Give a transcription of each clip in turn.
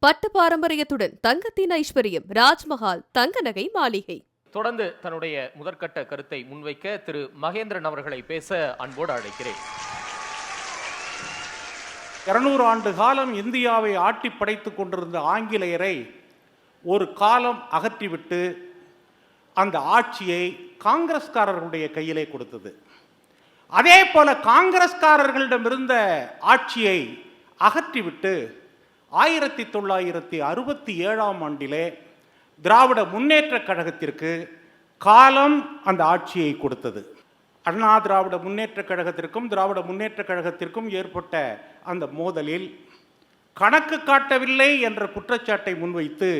பட்டு பாரம்பரியத்துடன் தங்கத்தின் ஐஸ்வர்யம் ராஜ்மஹால் தங்க நகை மாளிகை. தொடர்ந்து தன்னுடைய முதற்கட்ட கருத்தை முன்வைக்க திரு மகேந்திரன் அவர்களை பேச அன்போடு அழைக்கிறேன். 200 ஆண்டு காலம் இந்தியாவை ஆட்டி படைத்துக் கொண்டிருந்த ஆங்கிலேயரை ஒரு காலம் அகற்றிவிட்டு அந்த ஆட்சியை காங்கிரஸ்காரர்களுடைய கையிலே கொடுத்தது. அதே போல காங்கிரஸ்காரர்களிடமிருந்த ஆட்சியை அகற்றிவிட்டு 1967ஆம் ஆண்டிலே திராவிட முன்னேற்ற கழகத்திற்கு காலம் அந்த ஆட்சியை கொடுத்தது. அண்ணா திராவிட முன்னேற்ற கழகத்திற்கும் திராவிட முன்னேற்ற கழகத்திற்கும் ஏற்பட்ட அந்த மோதலில் கணக்கு காட்டவில்லை என்ற குற்றச்சாட்டை முன்வைத்து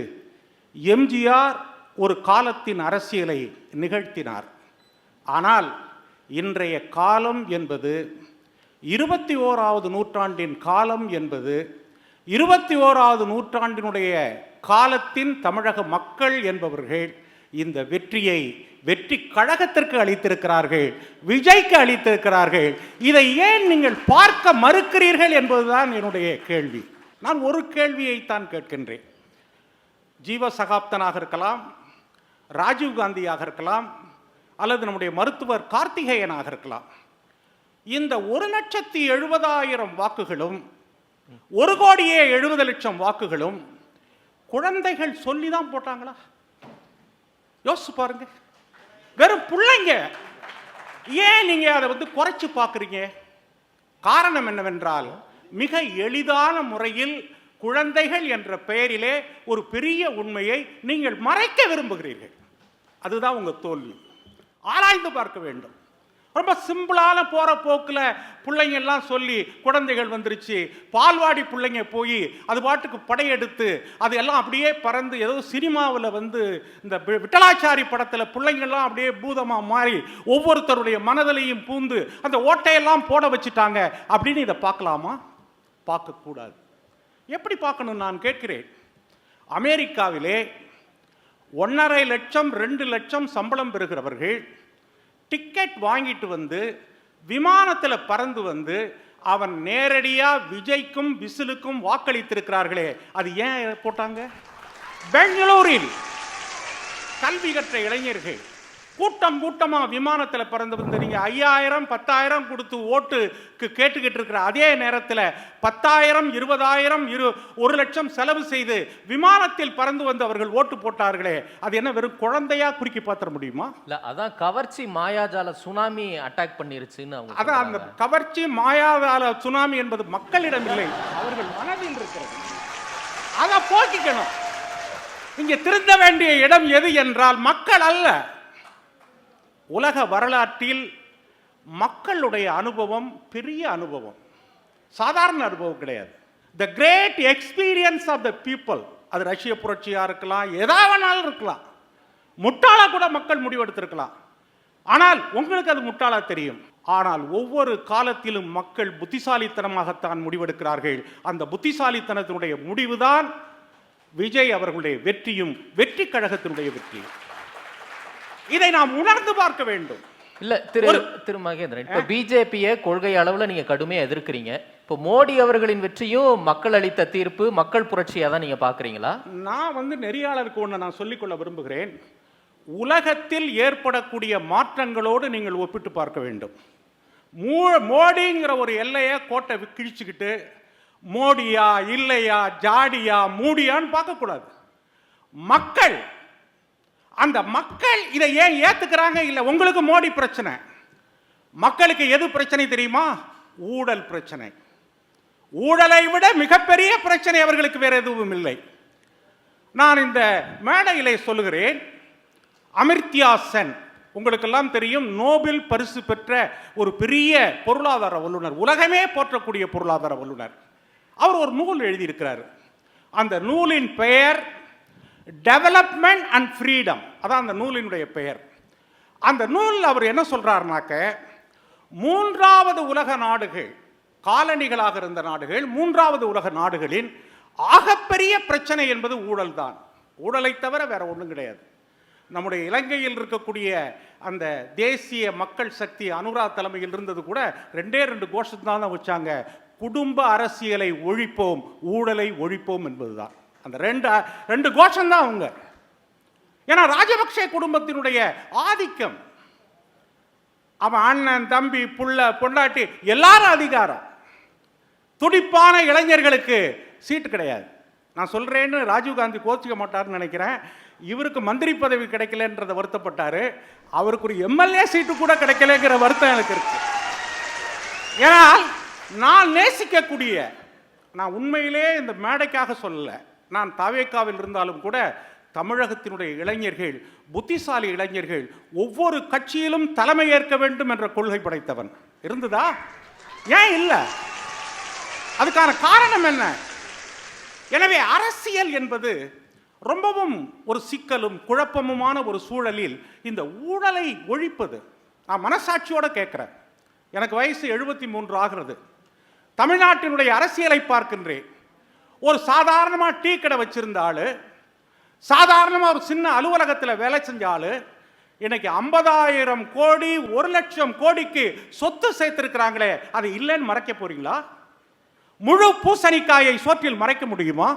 எம்ஜிஆர் ஒரு காலத்தின் அரசியலை நிகழ்த்தினார். ஆனால் இன்றைய காலம் என்பது 21வது நூற்றாண்டின் காலம் என்பது 21வது நூற்றாண்டினுடைய காலத்தின் தமிழக மக்கள் என்பவர்கள் இந்த வெற்றியை வெற்றி கழகத்திற்கு அளித்திருக்கிறார்கள், விஜய்க்கு அளித்திருக்கிறார்கள். இதை ஏன் நீங்கள் பார்க்க மறுக்கிறீர்கள் என்பதுதான் என்னுடைய கேள்வி. நான் ஒரு கேள்வியைத்தான் கேட்கின்றேன். ஜீவ சகாப்தனாக இருக்கலாம், ராஜீவ்காந்தியாக இருக்கலாம், அல்லது நம்முடைய மருத்துவர் கார்த்திகேயனாக இருக்கலாம். இந்த 1,70,000 வாக்குகளும் 1,70,00,000 வாக்குகளும் குழந்தைகள் சொல்லி தான் போட்டாங்களா? யோசிச்சு பாருங்க. வெறும் பிள்ளைங்க. ஏன் நீங்க அதை குறைச்சு பார்க்குறீங்க? காரணம் என்னவென்றால், மிக எளிதான முறையில் குழந்தைகள் என்ற பெயரிலே ஒரு பெரிய உண்மையை நீங்கள் மறைக்க விரும்புகிறீர்கள். அதுதான் உங்க தோல்வி. ஆராய்ந்து பார்க்க வேண்டும். ரொம்ப சிம்பிளான போற போக்கில் பிள்ளைங்க எல்லாம் சொல்லி குழந்தைகள் வந்துருச்சு, பால்வாடி பிள்ளைங்க போய் அது பாட்டுக்கு படையெடுத்து அது எல்லாம் அப்படியே பறந்து ஏதோ சினிமாவில் இந்த விட்டலாச்சாரி படத்தில் பிள்ளைங்கள்லாம் அப்படியே பூதமாக மாறி ஒவ்வொருத்தருடைய மனதிலையும் பூந்து அந்த ஓட்டையெல்லாம் போட வச்சுட்டாங்க அப்படின்னு இதை பார்க்கலாமா? பார்க்கக்கூடாது. எப்படி பார்க்கணும் நான் கேட்கிறேன். அமெரிக்காவிலே 1,50,000 2 லட்சம் சம்பளம் பெறுகிறவர்கள் டிக்கெட் வாங்கிட்டு விமானத்தில் பறந்து அவன் நேரடியாக விஜய்க்கும் விசிலுக்கும் வாக்களித்திருக்கிறார்களே, அது ஏன் போட்டாங்க? பெங்களூரில் கல்வி கற்ற இளைஞர்கள் கூட்டம் கூட்டமாக விமானத்தில் பறந்து நீங்க 5,000 10,000 கொடுத்து ஓட்டுக்கு கேட்டுக்கிட்டு இருக்கிற அதே நேரத்தில் 10,000 20,000 1 லட்சம் செலவு செய்து விமானத்தில் பறந்து அவர்கள் ஓட்டு போட்டார்களே, அது என்ன வெறும் குழந்தையா குறுக்கி பார்த்துட முடியுமா? இல்ல, அதான் கவர்ச்சி மாயாஜால சுனாமி அட்டாக் பண்ணிருச்சுன்னு அவங்க. அதான் அந்த கவர்ச்சி மாயாஜால சுனாமி என்பது மக்களிடம் இல்லை, அவர்கள் மனதில் இருக்கிறது. அதை போக்கிக்கணும். இங்க திருந்த வேண்டிய இடம் எது என்றால் மக்கள் அல்ல. உலக வரலாற்றில் மக்களுடைய அனுபவம் பெரிய அனுபவம், சாதாரண அனுபவம் கிடையாது. The great experience of the people. அது ரஷ்ய புரட்சியாக இருக்கலாம், எதாவனாலும் இருக்கலாம். முட்டாளா கூட மக்கள் முடிவெடுத்திருக்கலாம். ஆனால் உங்களுக்கு அது முட்டாளா தெரியும். ஆனால் ஒவ்வொரு காலத்திலும் மக்கள் புத்திசாலித்தனமாகத்தான் முடிவெடுக்கிறார்கள். அந்த புத்திசாலித்தனத்தினுடைய முடிவுதான் விஜய் அவர்களுடைய வெற்றியும் வெற்றி கழகத்தினுடைய வெற்றியும். இதை நாம் உணர்ந்து பார்க்க வேண்டும். இல்ல திரு மகேந்திரன், இப்ப பிஜேபியை கொள்கை அளவுல நீங்க கடுமையா எதிர்க்கிறீங்க. இப்ப மோடி அவர்களின் வெற்றியும் மக்கள் அளித்த தீர்ப்பு மக்கள் புரட்சியா தான் நீங்க பாக்குறீங்களா? நான் நெறியாளருக்கு ஒன்று நான் சொல்லிக்கொள்ள விரும்புகிறேன். உலகத்தில் ஏற்படக்கூடிய மாற்றங்களோடு நீங்கள் ஒப்பிட்டு பார்க்க வேண்டும். மோடிங்கிற ஒரு எல்லையை கோட்டை கிழிச்சுக்கிட்டு மோடியா இல்லையா ஜாடியா மூடியான்னு பார்க்கக்கூடாது. மக்கள், அந்த மக்கள் இதை ஏன் ஏத்துக்கிறாங்க? இல்லை, உங்களுக்கு மோடி பிரச்சனை. மக்களுக்கு எது பிரச்சனை தெரியுமா? ஊழல் பிரச்சனை. ஊழலை விட மிகப்பெரிய பிரச்சனை அவர்களுக்கு வேற எதுவும் இல்லை. நான் இந்த மேடையிலே சொல்லுகிறேன், அமர்த்தியா சென் உங்களுக்கெல்லாம் தெரியும், நோபல் பரிசு பெற்ற ஒரு பெரிய பொருளாதார வல்லுநர், உலகமே போற்றக்கூடிய பொருளாதார வல்லுநர். அவர் ஒரு நூல் எழுதியிருக்கிறார். அந்த நூலின் பெயர் டெவலப்மெண்ட் அண்ட் ஃப்ரீடம். அதான் அந்த நூலினுடைய பெயர். அந்த நூலில் அவர் என்ன சொல்றாருனாக்க, 3வது உலக நாடுகள், காலனிகளாக இருந்த நாடுகள், 3வது உலக நாடுகளின் ஆகப்பெரிய பிரச்சனை என்பது ஊழல் தான். ஊழலை தவிர வேற ஒன்றும் கிடையாது. நம்முடைய இலங்கையில் இருக்கக்கூடிய அந்த தேசிய மக்கள் சக்தி அனுரா தலைமையில் இருந்தது கூட 2 கோஷம் தான் வச்சாங்க. குடும்ப அரசியலை ஒழிப்போம், ஊழலை ஒழிப்போம் என்பதுதான். அந்த ரெண்டு கோஷம்தான் அவங்க. ஏன்னா ராஜபக்சே குடும்பத்தினுடைய ஆதிக்கம், அவன் அண்ணன் தம்பி புள்ள பொண்டாட்டி எல்லாரும் அதிகாரம். துடிப்பான இளைஞர்களுக்கு சீட்டு கிடையாது. நான் சொல்றேன்னு ராஜீவ்காந்தி கோச்சிக்க மாட்டார்னு நினைக்கிறேன். இவருக்கு மந்திரி பதவி கிடைக்கலன்றத வருத்தப்பட்டாரு. அவருக்கு ஒரு எம்எல்ஏ சீட்டு கூட கிடைக்கலங்கிற வருத்தம் எனக்கு இருக்கு. ஏன்னா நான் நேசிக்கக்கூடிய, நான் உண்மையிலே இந்த மேடைக்காக சொல்லல, நான் தாவேக்காவில் இருந்தாலும் கூட தமிழகத்தினுடைய இளைஞர்கள், புத்திசாலி இளைஞர்கள், ஒவ்வொரு கட்சியிலும் தலைமை ஏற்க வேண்டும் என்ற கொள்கை படைத்தவன் இருந்ததா? ஏன் இல்லை? அதுக்கான காரணம் என்ன? எனவே அரசியல் என்பது ரொம்பவும் ஒரு சிக்கலும் குழப்பமுமான ஒரு சூழலில் இந்த ஊழலை ஒழிப்பது. நான் மனசாட்சியோட கேட்கிறேன். எனக்கு வயசு 73 ஆகிறது. தமிழ்நாட்டினுடைய அரசியலை பார்க்கின்றேன். ஒரு சாதாரணமாக டீ கடை வச்சிருந்த ஆளு, சாதாரணமாக ஒரு சின்ன அலுவலகத்தில் வேலை செஞ்ச ஆளு, இன்னைக்கு 50,000 கோடி 1,00,000 கோடிக்கு சொத்து சேர்த்திருக்கிறாங்களே, அது இல்லைன்னு மறைக்க போறீங்களா? முழு பூசணிக்காயை சோற்றில் மறைக்க முடியுமா?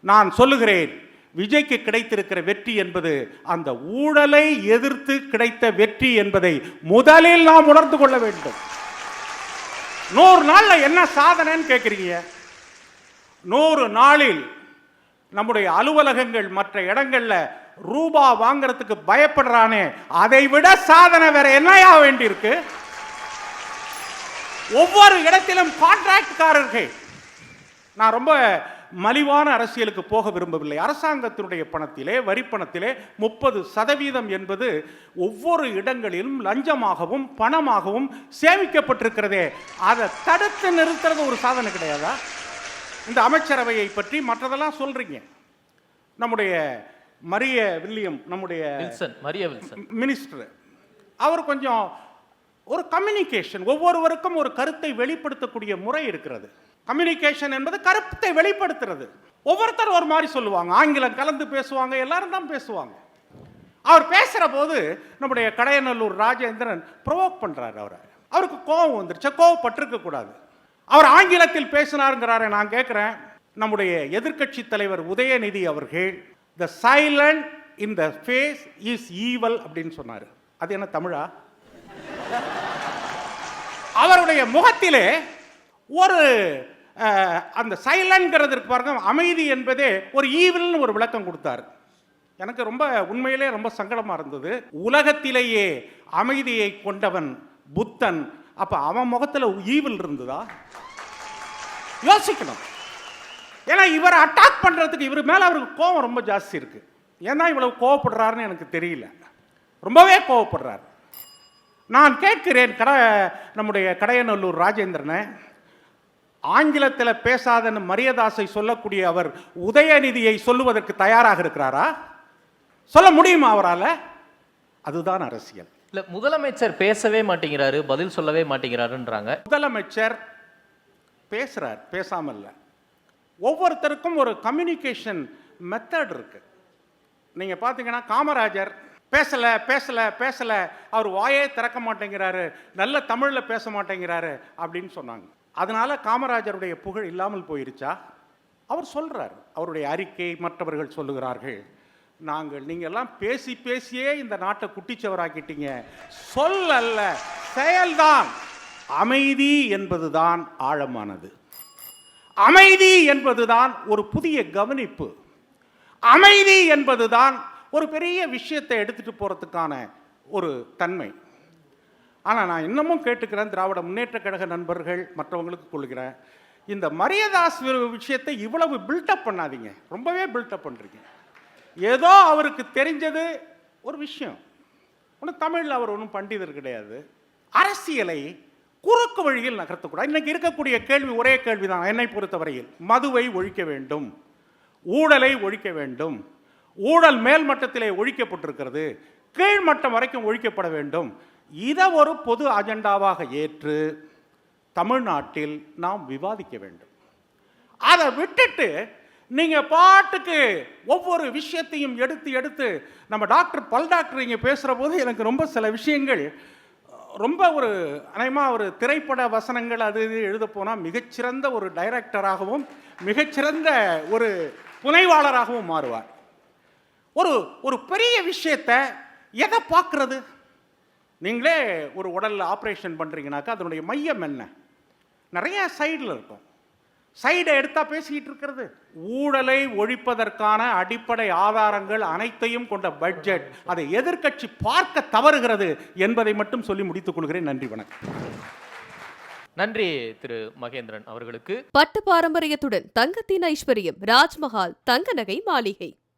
நான் சொல்லுகிறேன், விஜய்க்கு கிடைத்திருக்கிற வெற்றி என்பது அந்த ஊழலை எதிர்த்து கிடைத்த வெற்றி என்பதை முதலில் நாம் உணர்ந்து கொள்ள வேண்டும். 100 நாள்ல என்ன சாதனைன்னு கேட்குறீங்க? 100 நாளில் நம்முடைய அலுவலகங்கள் மற்ற இடங்கள்ல ரூபா வாங்குறதுக்கு பயப்படுறானே, அதை விட சாதனை வேற என்னையா வேண்டியிருக்கு? ஒவ்வொரு இடத்திலும் கான்ட்ராக்ட்காரர்கள். நான் ரொம்ப மலிவான அரசியலுக்கு போக விரும்பவில்லை. அரசாங்கத்தினுடைய பணத்திலே, வரி பணத்திலே 30% என்பது ஒவ்வொரு இடங்களிலும் லஞ்சமாகவும் பணமாகவும் சேமிக்கப்பட்டிருக்கிறதே, அதை தடுத்து நிறுத்துறது ஒரு சாதனை கிடையாதா? இந்த அமைச்சரவையை பற்றி மற்றதெல்லாம் சொல்றீங்க. நம்முடைய மரிய வில்லியம், நம்முடைய மினிஸ்டர், அவர் கொஞ்சம் ஒரு கம்யூனிகேஷன், ஒவ்வொருவருக்கும் ஒரு கருத்தை வெளிப்படுத்தக்கூடிய முறை இருக்கிறது. கம்யூனிகேஷன் என்பது கருத்தை வெளிப்படுத்துறது. ஒவ்வொருத்தர் ஒரு மாதிரி சொல்லுவாங்க, ஆங்கிலம் கலந்து பேசுவாங்க, எல்லாரும் தான் பேசுவாங்க. அவர் பேசுற போது நம்முடைய கடையநல்லூர் ராஜேந்திரன் ப்ரொவோக் பண்றாரு. அவருக்கு கோபம் வந்துருச்சு. கோவப்பட்டிருக்க கூடாது. அவர் ஆங்கிலத்தில் பேசினாருங்கிறாரு. நான் கேட்கிறேன், நம்முடைய எதிர்க்கட்சி தலைவர் உதயநிதி அவர்கள் the silent in the face is evil அப்படின்னு சொன்னாரு. அது என்ன தமிழா? அவருடைய முகத்திலே ஒரு அந்த சைலன்ட்ங்கிறதுக்கு பாருங்க, அமைதி என்பதே ஒரு ஈவில்னு ஒரு விளக்கம் கொடுத்தார். எனக்கு ரொம்ப உண்மையிலே ரொம்ப சங்கடமா இருந்தது. உலகத்திலேயே அமைதியை கொண்டவன் புத்தன், அப்ப அவன் முகத்துல ஈவில் இருந்ததா? யோசிக்கணும். ஏன்னா இவரை அட்டாக் பண்றதுக்கு இவர் மேல அவருக்கு கோபம் ரொம்ப ஜாஸ்தி இருக்கு. ஏன்னா இவ்வளவு கோவப்படுறாருன்னு எனக்கு தெரியல. ரொம்பவே கோவப்படுறாரு. நான் கேட்கிறேன், நம்முடைய கடையநல்லூர் ராஜேந்திரனை, ஆங்கிலத்தில் பேசாதன்னு மரியதாசை சொல்லக்கூடிய அவர் உதயநிதியை சொல்லுவதற்கு தயாராக இருக்கிறாரா? சொல்ல முடியுமா அவரால்? அதுதான் அரசியல். இல்ல, முதலமைச்சர் பேசவே மாட்டேங்கிறாரு, பதில் சொல்லவே மாட்டேங்கிறாருன்றாங்க. முதலமைச்சர் பேசுறார், பேசாமல் இல்லை. ஒவ்வொருத்தருக்கும் ஒரு கம்யூனிகேஷன் மெத்தட் இருக்கு. நீங்க பார்த்தீங்கன்னா காமராஜர் பேசல பேசல பேசல, அவர் வாயே திறக்க மாட்டேங்கிறாரு, நல்ல தமிழ்ல பேச மாட்டேங்கிறாரு அப்படின்னு சொன்னாங்க. அதனால காமராஜருடைய புகழ் இல்லாமல் போயிருச்சா? அவர் சொல்றார், அவருடைய அறிக்கை மற்றவர்கள் சொல்லுகிறார்கள், நீங்க எல்லாம் பேசி பேசியே இந்த நாட்டை குட்டிச்சவராக்கிட்டீங்க. சொல் அல்ல, செயல்தான். அமைதி என்பதுதான் ஆழமானது. அமைதி என்பதுதான் ஒரு புதிய கவனிப்பு. அமைதி என்பதுதான் ஒரு பெரிய விஷயத்தை எடுத்துட்டு போறதுக்கான ஒரு தன்மை. ஆனால் நான் இன்னமும் கேட்டுக்கிறேன், திராவிட முன்னேற்ற கழக நண்பர்கள் மற்றவங்களுக்கு கொள்கிறேன், இந்த மரியதாஸ் விஷயத்தை இவ்வளவு பில்டப் பண்ணாதீங்க. ரொம்பவே பில்டப் பண்ணுறீங்க. ஏதோ அவருக்கு தெரிஞ்சது ஒரு விஷயம். ஒன்றும் தமிழில் அவர் ஒன்றும் பண்டிதர் கிடையாது. அரசியலை குறுக்கு வழியில் நகர்த்தக்கூடாது. இன்னைக்கு இருக்கக்கூடிய கேள்வி ஒரே கேள்விதான் என்னை பொறுத்தவரையில். மதுவை ஒழிக்க வேண்டும், ஊழலை ஒழிக்க வேண்டும். ஊழல் மேல் மட்டத்திலே ஒழிக்கப்பட்டிருக்கிறது, கீழ்மட்டம் வரைக்கும் ஒழிக்கப்பட வேண்டும். இதை ஒரு பொது அஜெண்டாவாக ஏற்று தமிழ்நாட்டில் நாம் விவாதிக்க வேண்டும். அதை விட்டுட்டு நீங்க பாட்டுக்கு ஒவ்வொரு விஷயத்தையும் எடுத்து எடுத்து நம்ம பல் டாக்டர் இங்கே பேசுகிற போது எனக்கு ரொம்ப சில விஷயங்கள் ரொம்ப ஒரு அநேகமாக ஒரு திரைப்பட வசனங்கள் அது இது எழுத போனால் மிகச்சிறந்த ஒரு டைரக்டராகவும் மிகச்சிறந்த ஒரு புனைவாளராகவும் மாறுவார். ஒரு ஒரு பெரிய விஷயத்தை எதை பார்க்கறது? நீங்களே ஒரு உடலில் ஆப்ரேஷன் பண்ணுறீங்கனாக்கா அதனுடைய மையம் என்ன? நிறைய சைடில் இருக்கும். சைடை எடுத்தா பேசிக்கிட்டு இருக்கிறது. ஊழலை ஒழிப்பதற்கான அடிப்படை ஆதாரங்கள் அனைத்தையும் கொண்ட பட்ஜெட், அதை எதிர்க்கட்சி பார்க்க தவறுகிறது என்பதை மட்டும் சொல்லி முடித்துக் கொள்கிறேன். நன்றி, வணக்கம். நன்றி திரு மகேந்திரன் அவர்களுக்கு. பட்டு பாரம்பரியத்துடன் தங்கத்தின் ஐஸ்வர்யம் ராஜ்மஹால் தங்க நகை மாளிகை.